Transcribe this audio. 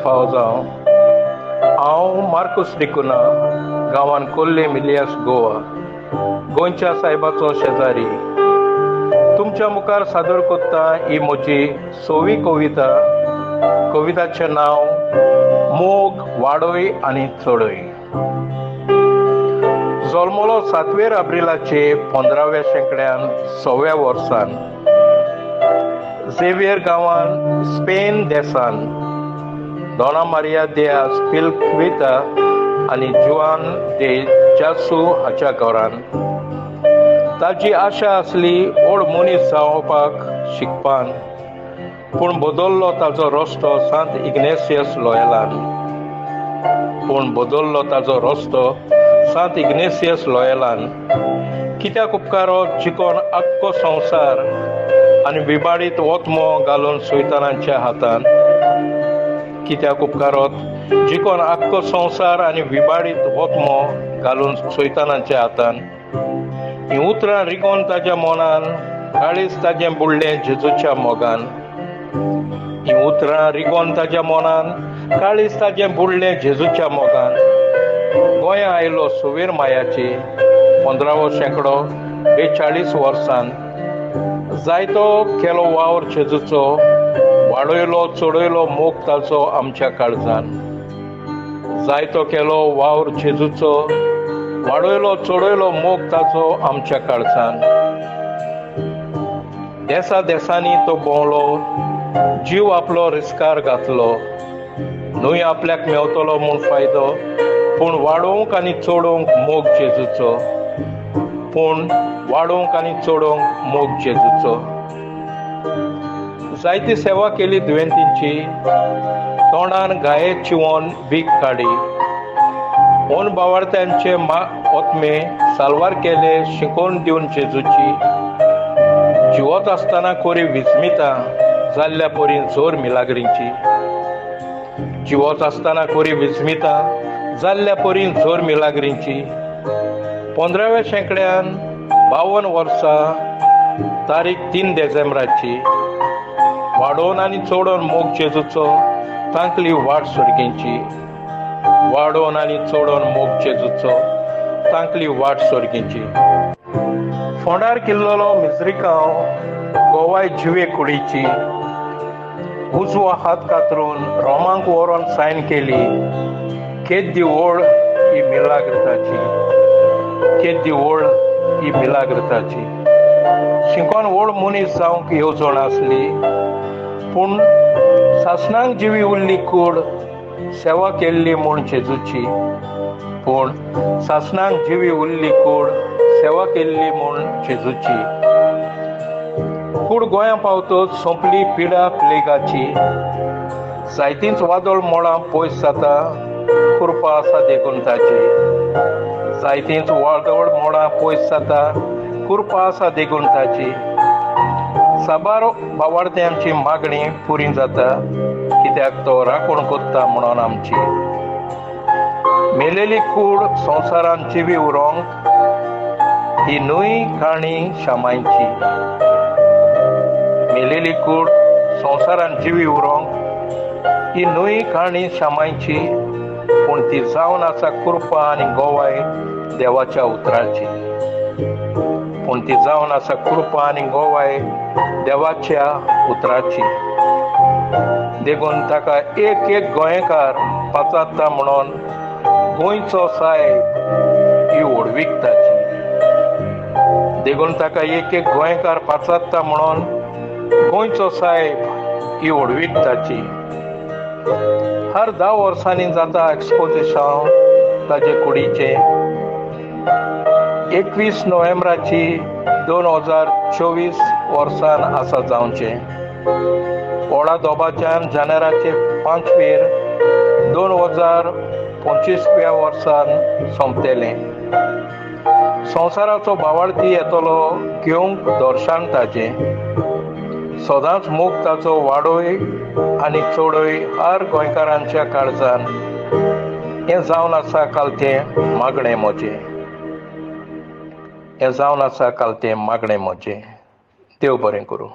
फावो जावं. हांव मार्कूस डिकुना, गांवांत कोल्ले मिलियास गोवा, गोंयच्या सायबाचो शेजारी. तुमच्या मुखार सादर कोत्ता ही म्हजी 6वी कविता. कविताचें नांव मोग वाडोय आनी चडय. जल्मलो 7 एप्रिलाचे 15व्या शेंकड्यान 6व्या वर्सान झेवियर गांवांत स्पेन देशांत दोना मारिया दे आस्पिलिक्वेता आनी जुआन दे जासू हाच्या घरांत. ताची आशा आसली व्हड मनीस जावपाक शिकपान, पूण बदल्लो ताचो रस्तो सांत इग्नेसियस लॉयलान. कित्याक उपकारो जिकोन आख्खो संवसार आनी विबाडीत वतमो घालून सैतानाच्या हातान. कित्याक उपकारोत जिकोन आख्खो संवसार आनी विबाडीत वतमो घालून सैतानाच्या हातान. हीं उतरां रिगोन ताच्या मनान, काळीज ताचें बुडलें जेजूच्या मोगान. हीं उतरां रिगोन ताच्या मनान, काळीज ताचें बुडलें जेजूच्या मोगान. गोंया आयलो सुवेर मायाची 15वो शेंकडो 42 वर्सान. जायतो केलो वावर जेजूचो, वाडयलो चडयलो मोग ताचो आमच्या काळजान. जायतो केलो वावर जेजूचो, वाडयलो चडयलो मोग ताचो आमच्या काळजान. देसा देसांनी तो भोंवलो, जीव आपलो रिस्कार घातलो. न्हय आपल्याक मेवतलो म्हूण फायदो, पूण वाडोवंक आनी चडोवंक मोग जेजूचो. मोग जेजूचो. जायती सेवा केली दुयेंतींची, तोंडान घाये चिवोन भीक काडी. ओन भावार्थ्यांचे ओतमे साल्वार केले शिकोवन दिवन जेजूची. जिवत आसतना कोरी विस्मिता, जाल्ल्या पोरीन जोर मिलाग्रींची. जिवत आसतना कोरी विस्मिता, जाल्ल्या पोरीन जोर मिलाग्रींची. 15व्या शेंकड्यान 52 वर्सां तारीख 3 डिसेंबराची. वाडोवन आनी चडोवन मोग जेजूचो तांकली वाट सोडगींची. वाडोवन आनी चडोवन मोग जेजूचो तांकली वाट सोडगींची. फोंडार किल्ललो मिजरिकांव गोवाय जिवे कुडीची. उजवो हात कातरून रोमांक व्हरोन सायन केली. केद्दी व्हड ही मिलाग्रताची. शिंकोन व्हड मनीस जावंक येवजण आसली, पूण सासणांक जिवी उरली कूड सेवा केल्ली म्हूण जेजूची. कूड गोंया पावतच सोंपली पिडा प्लेगाची. जायतींच वादळ मोडां पयस जाता, कृपा आसा देखून ताची. साबार भावार्थ्यांची मागणी पुरी जाता, कित्याक तो राखण कोत्ता म्हणून आमची. मेलेली कूड संवसारान जिवी उरोंक ही न्हय काणी शामांची. पूण ती जावन आसा कृपा आनी गोवाय देवाच्या उतराची. देखून ताका एक एक गोंयकार पाचारता म्हणून गोंयचो साहेब ही ओडविकताची. हर 10 वर्सांनी जाता एक्सपोजिशन ताचे कुडीचे. 21 नोव्हेंबराची 2024 वर्सान आसा जावचें. व्हडा दोबाच्यान जानेराचे 5 2025व्या वर्सान सोंपतलें. संवसाराचो भावार्थी येतलो घेवंक दर्शान ताचें. सदांच मोग ताचो वाडोय आनी चडोय हर गोंयकारांच्या काळजान. हें जावन आसा कालतें मागणें म्हजें. देव बरें करूं.